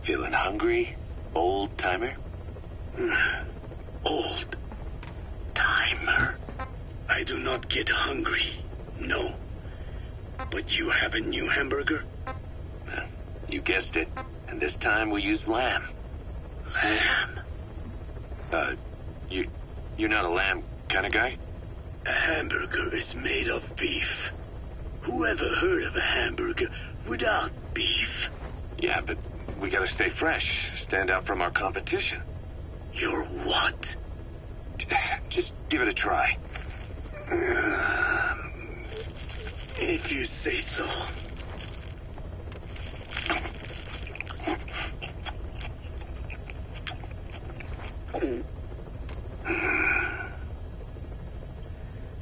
Feeling hungry, old-timer? Old-timer? I do not get hungry, no. But you have a new hamburger? Well, you guessed it. And this time we use lamb. Lamb? You're not a lamb kind of guy? A hamburger is made of beef. Who ever heard of a hamburger without beef? Yeah, but we gotta stay fresh, stand out from our competition. You're what? Just give it a try. If you say so.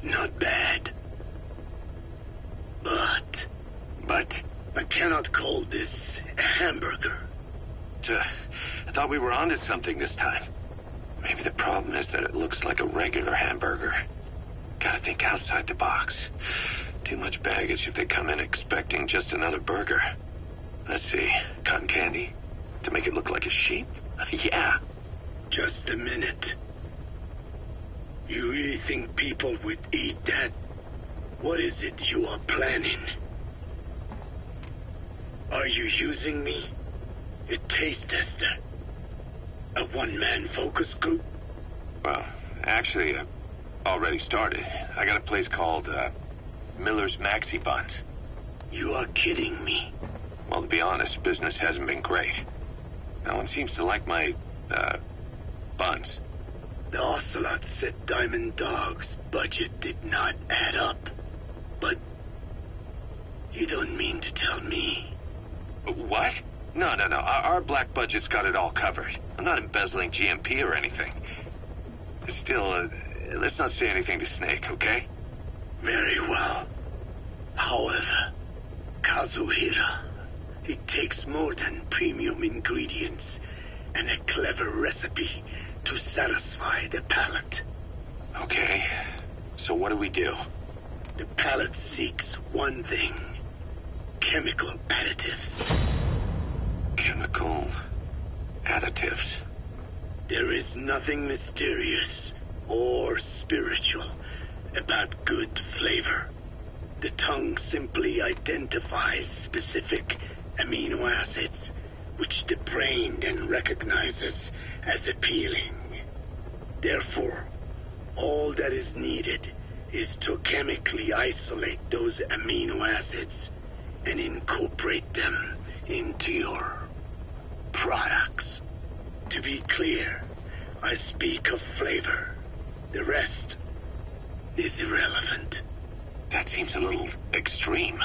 Not bad. But I cannot call this a hamburger. I thought we were onto something this time. Maybe the problem is that it looks like a regular hamburger. Gotta think outside the box. Too much baggage if they come in expecting just another burger. Let's see, cotton candy? To make it look like a sheep? Yeah. Just a minute. You really think people would eat that? What is it you are planning? Are you using me? A taste tester? A one-man focus group? Well, actually, I've already started. I got a place called, Miller's Maxi Buns. You are kidding me. Well, to be honest, business hasn't been great. No one seems to like my, buns. The Ocelot said Diamond Dog's budget did not add up. But you don't mean to tell me. What? No. Our black budget's got it all covered. I'm not embezzling GMP or anything. Still, let's not say anything to Snake, okay? Very well. However, Kazuhira, it takes more than premium ingredients and a clever recipe to satisfy the palate. Okay, so what do we do? The palate seeks one thing: chemical additives. Chemical additives. There is nothing mysterious or spiritual about good flavor. The tongue simply identifies specific amino acids, which the brain then recognizes as appealing. Therefore, all that is needed is to chemically isolate those amino acids and incorporate them into your products. To be clear, I speak of flavor. The rest is irrelevant. That seems a little extreme.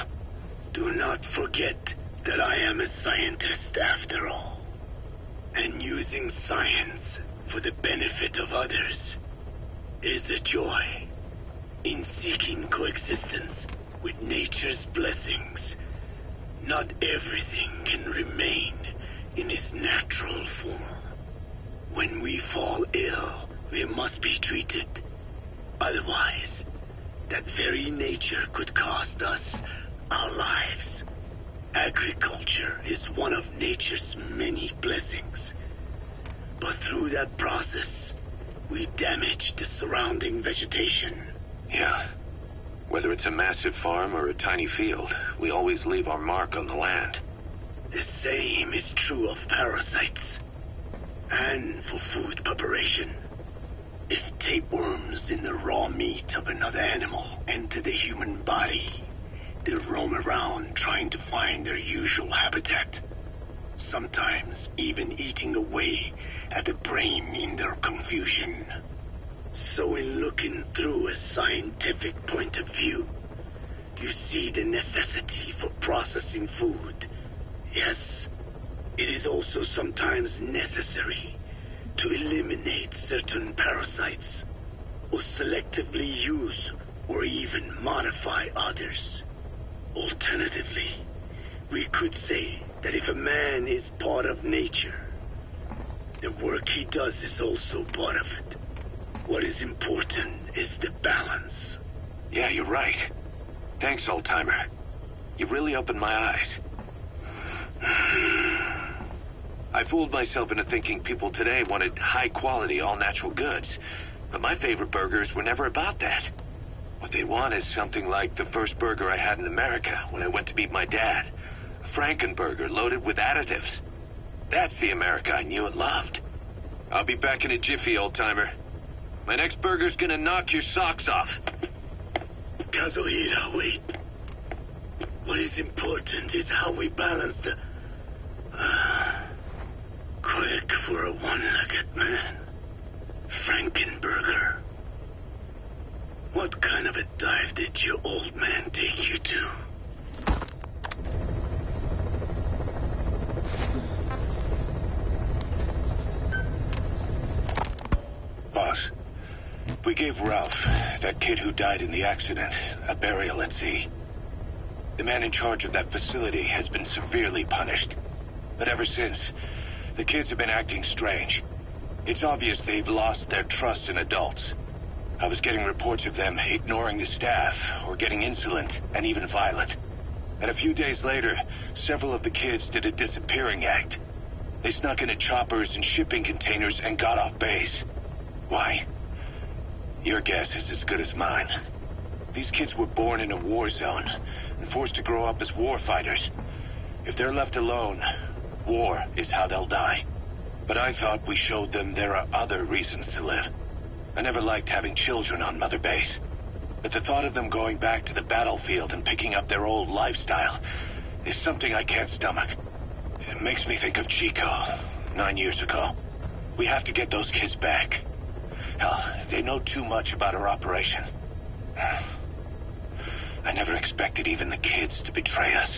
Do not forget that I am a scientist after all. And using science for the benefit of others is a joy. In seeking coexistence with nature's blessings, not everything can remain in its natural form. When we fall ill, we must be treated. Otherwise, that very nature could cost us our lives. Agriculture is one of nature's many blessings. But through that process, we damage the surrounding vegetation. Yeah. Whether it's a massive farm or a tiny field, we always leave our mark on the land. The same is true of parasites. And for food preparation. If tapeworms in the raw meat of another animal enter the human body, they roam around trying to find their usual habitat. Sometimes even eating away at the brain in their confusion. So in looking through a scientific point of view, you see the necessity for processing food. Yes, it is also sometimes necessary to eliminate certain parasites, or selectively use or even modify others. Alternatively, we could say that if a man is part of nature, the work he does is also part of it. What is important is the balance. Yeah, you're right. Thanks, old-timer. You really opened my eyes. I fooled myself into thinking people today wanted high-quality, all-natural goods. But my favorite burgers were never about that. What they want is something like the first burger I had in America when I went to meet my dad. A Frankenburger loaded with additives. That's the America I knew and loved. I'll be back in a jiffy, old-timer. My next burger's gonna knock your socks off. Kazuhira, wait. What is important is how we balance the... quick for a one-legged man. Frankenburger. What kind of a dive did your old man take you to? Boss, we gave Ralph, that kid who died in the accident, a burial at sea. The man in charge of that facility has been severely punished. But ever since, the kids have been acting strange. It's obvious they've lost their trust in adults. I was getting reports of them ignoring the staff, or getting insolent, and even violent. And a few days later, several of the kids did a disappearing act. They snuck into choppers and shipping containers and got off base. Why? Your guess is as good as mine. These kids were born in a war zone, and forced to grow up as war fighters. If they're left alone, war is how they'll die. But I thought we showed them there are other reasons to live. I never liked having children on Mother Base. But the thought of them going back to the battlefield and picking up their old lifestyle is something I can't stomach. It makes me think of Chico, 9 years ago. We have to get those kids back. Hell, they know too much about our operation. I never expected even the kids to betray us.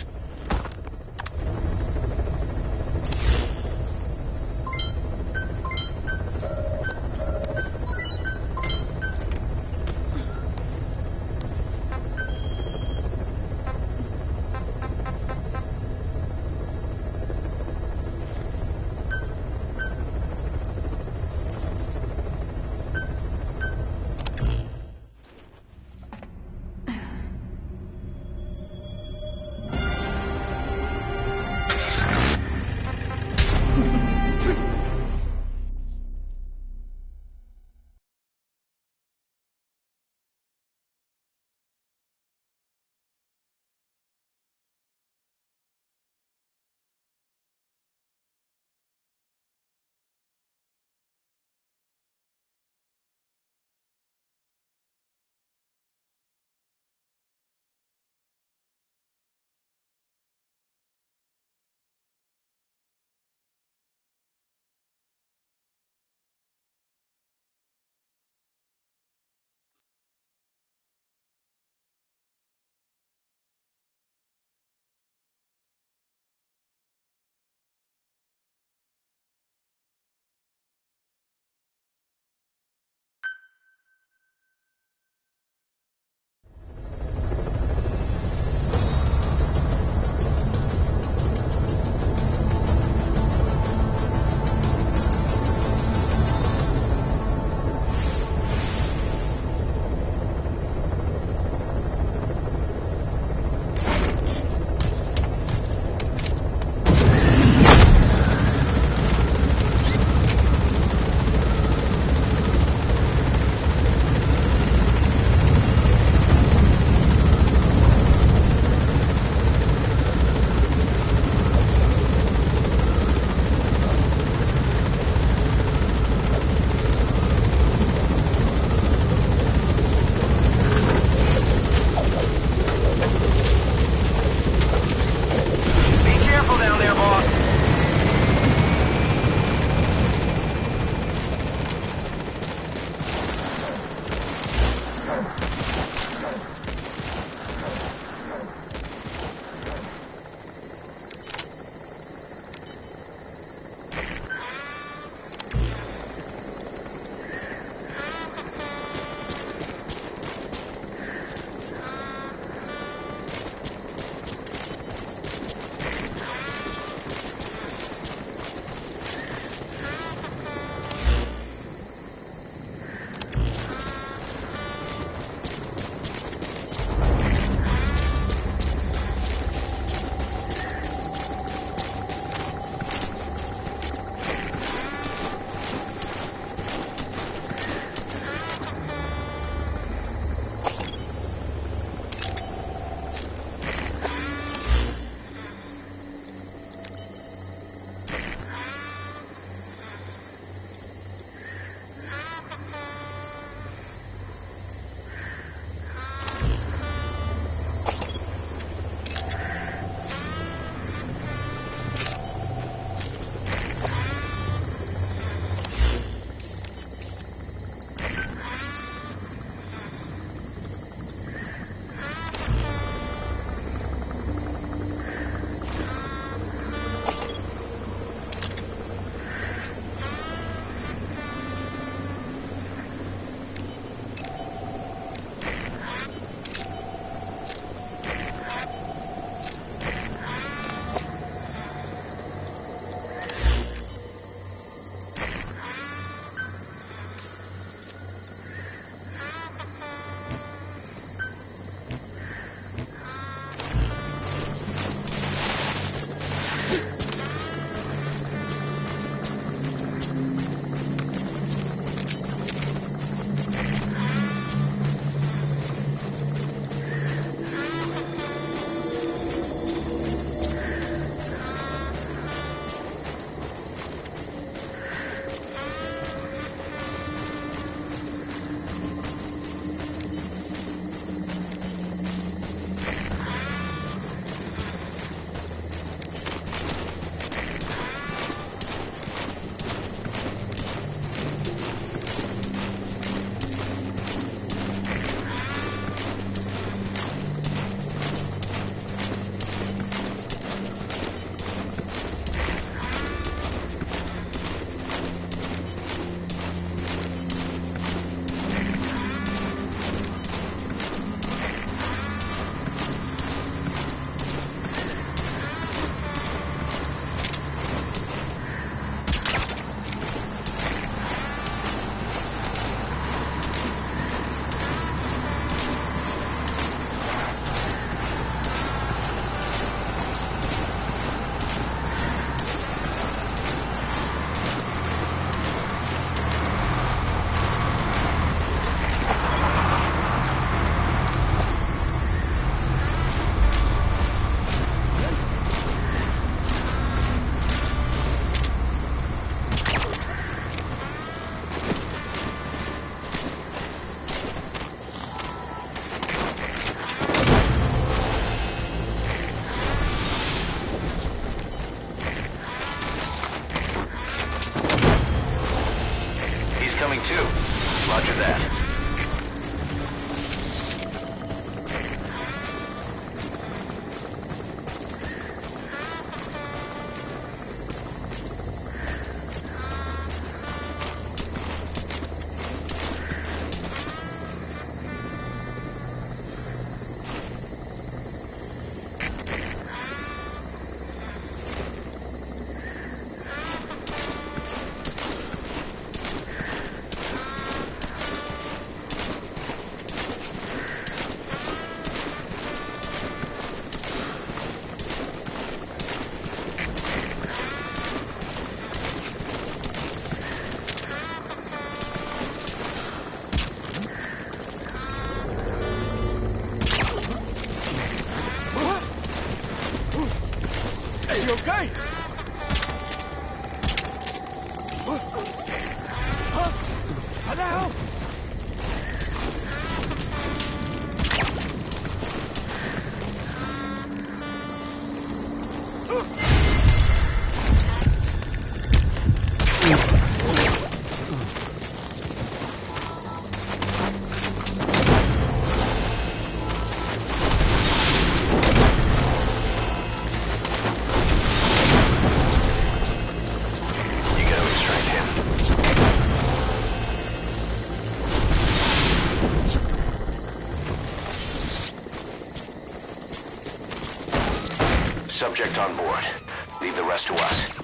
rest to us.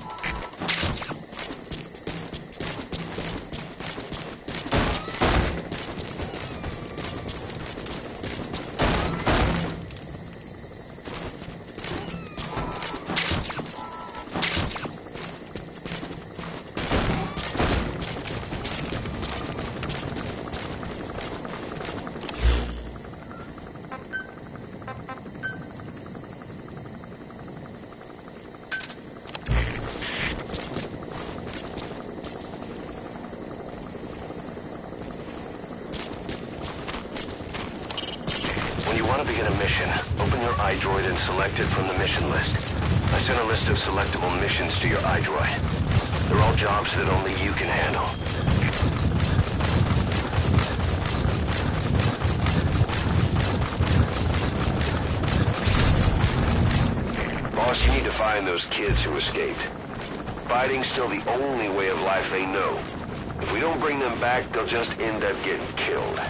Want to begin a mission, open your iDroid and select it from the mission list. I sent a list of selectable missions to your iDroid. They're all jobs that only you can handle. Boss, you need to find those kids who escaped. Fighting's still the only way of life they know. If we don't bring them back, they'll just end up getting killed.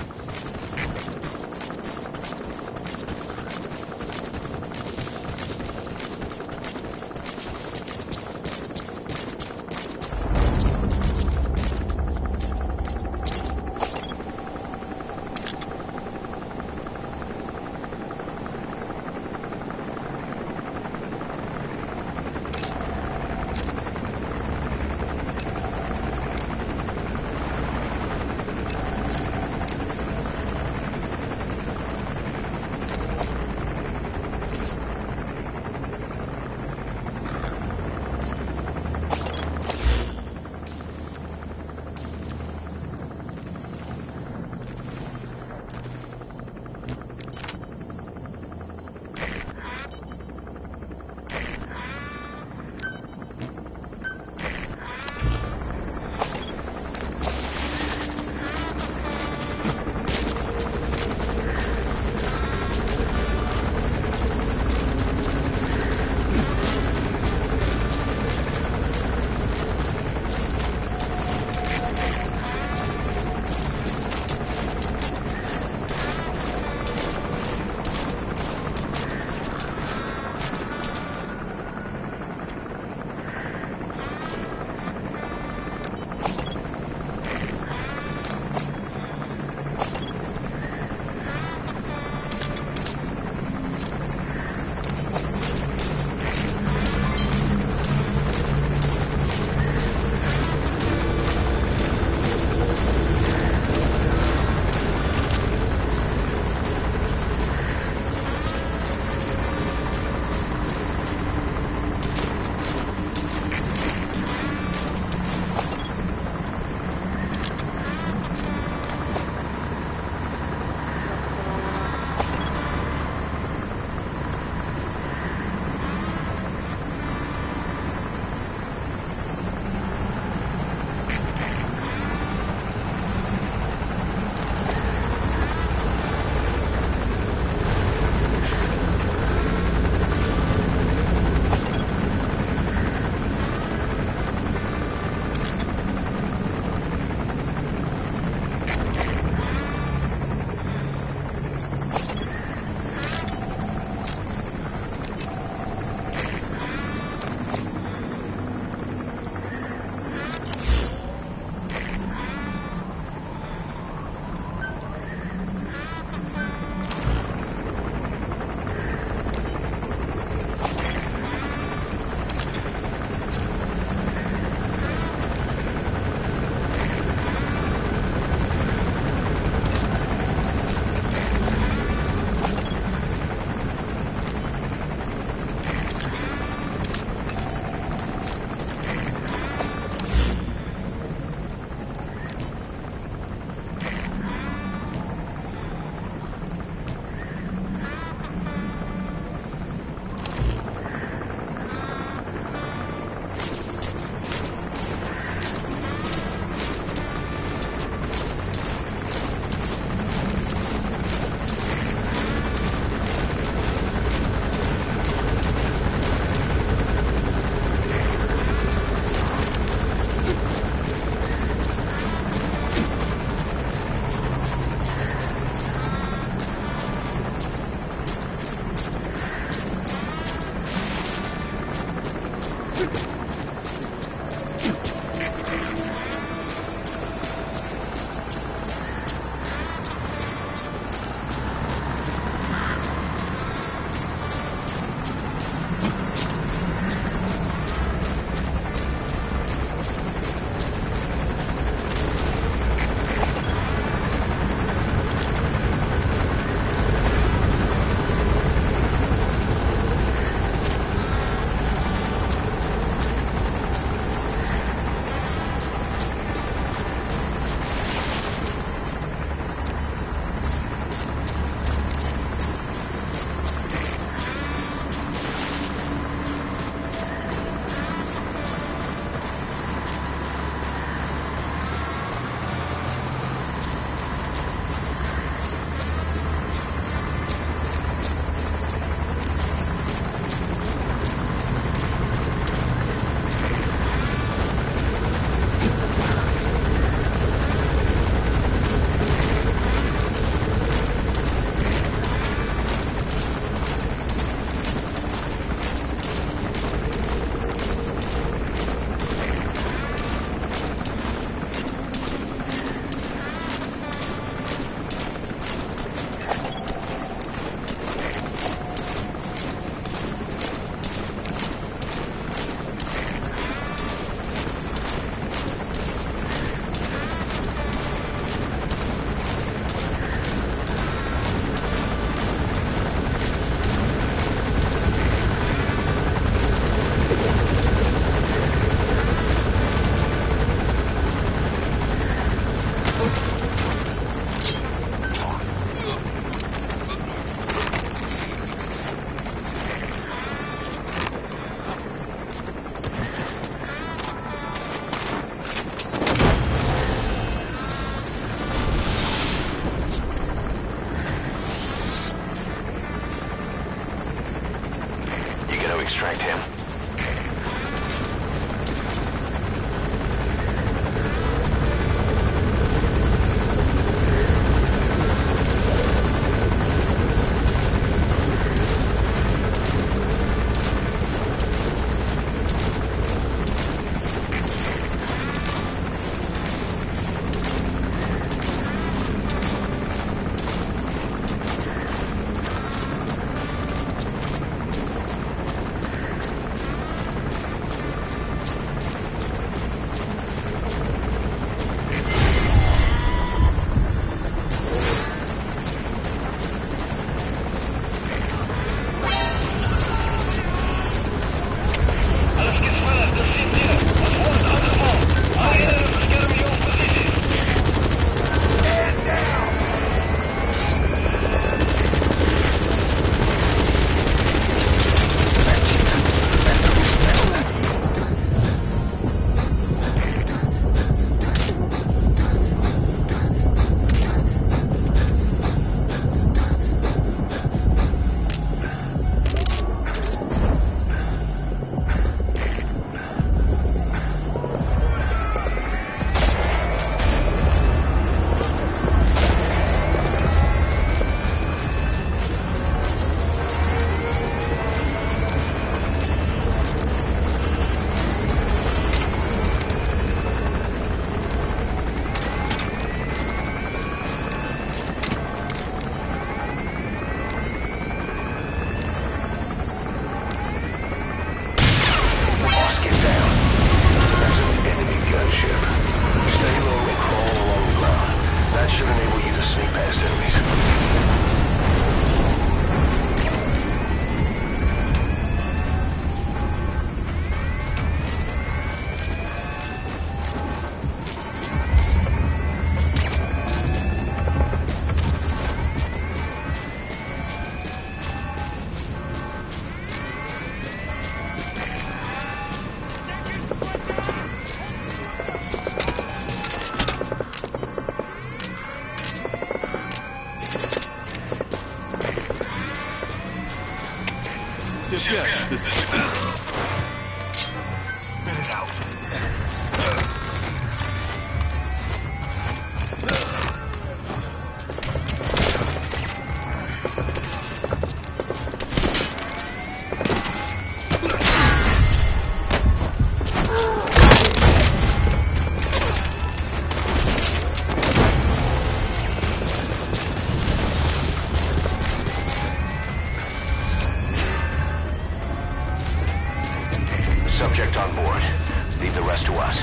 board. Leave the rest to us.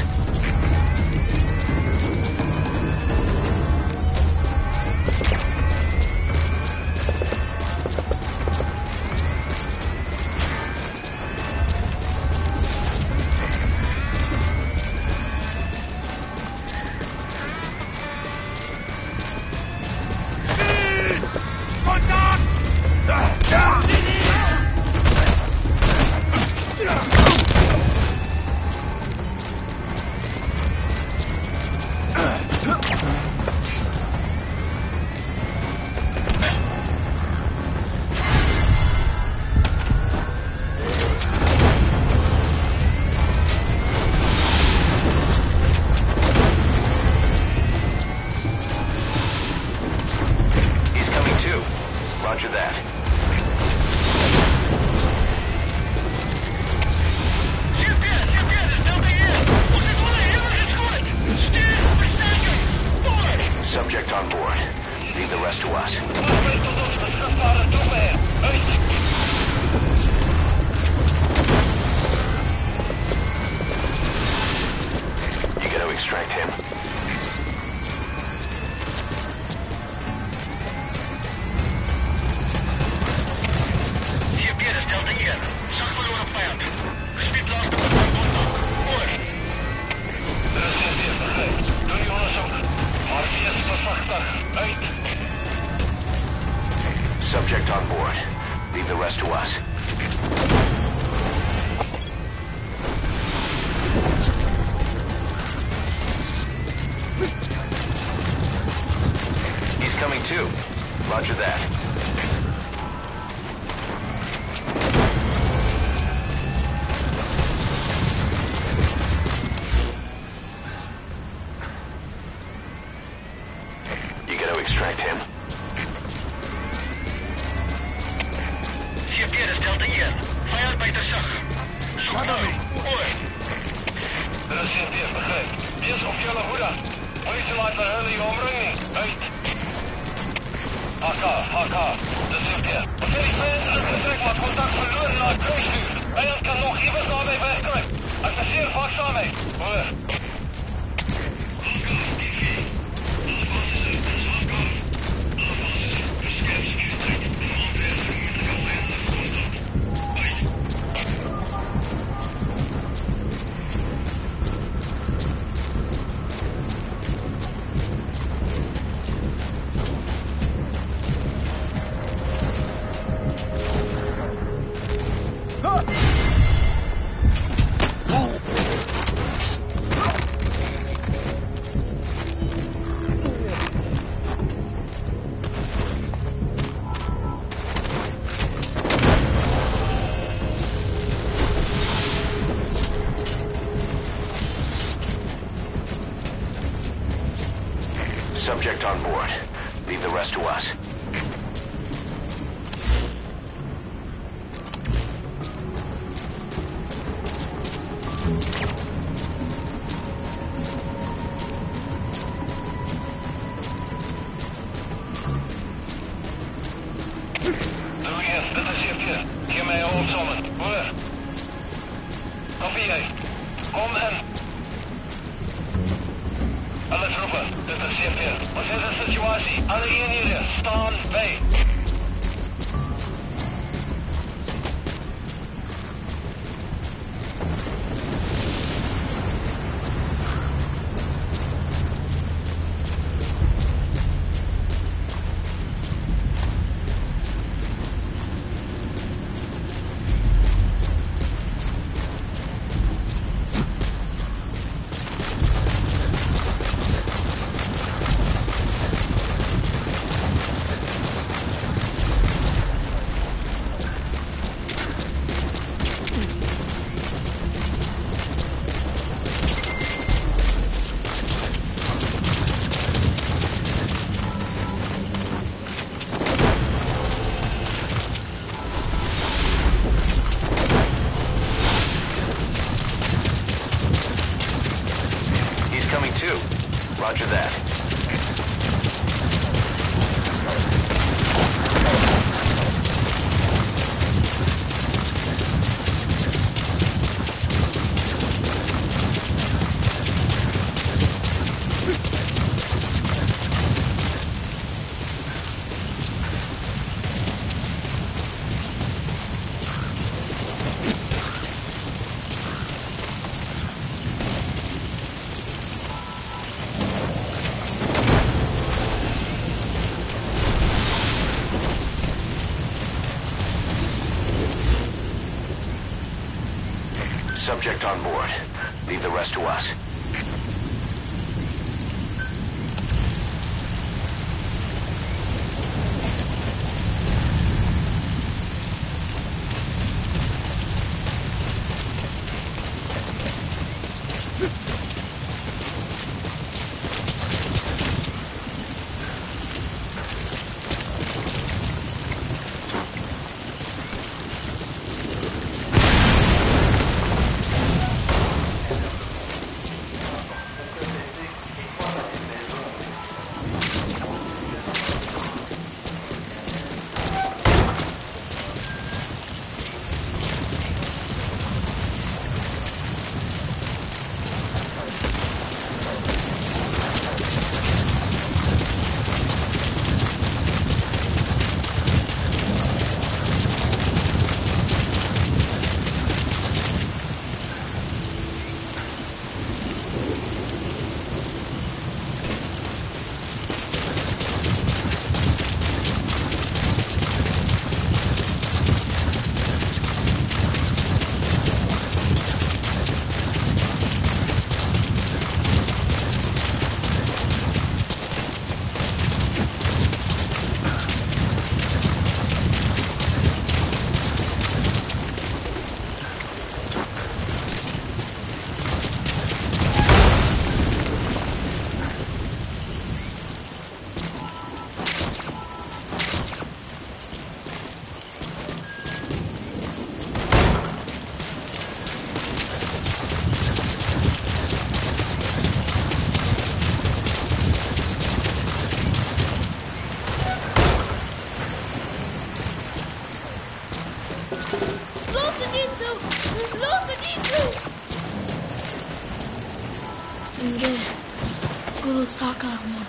Roger that. Subject on board. Leave the rest to us. You got to extract him. Subject on board. Leave the rest to us. He's coming too. Roger that. You got to extract him. Delta hier. Vijand bij de zak. Zoek nou. Oor. Dat is CFD, begrijp. Wees op jullie hoede. Moet je laten verhullen je omringing. Uit. HK. Dat is CFD. Verifijn en vertrek wat contact verloren naar het kruisvuur. Vijand kan nog even naar mij wegkruipen. Adviseer waakzaamheid. Oor. Subject on board. Leave the rest to us. Alles roepen, dit is CFD. Wat is de situatie? Alle eenheden, staan bij. Roger that. suspect on board. Leave the rest to us. 이제 그로 사과하면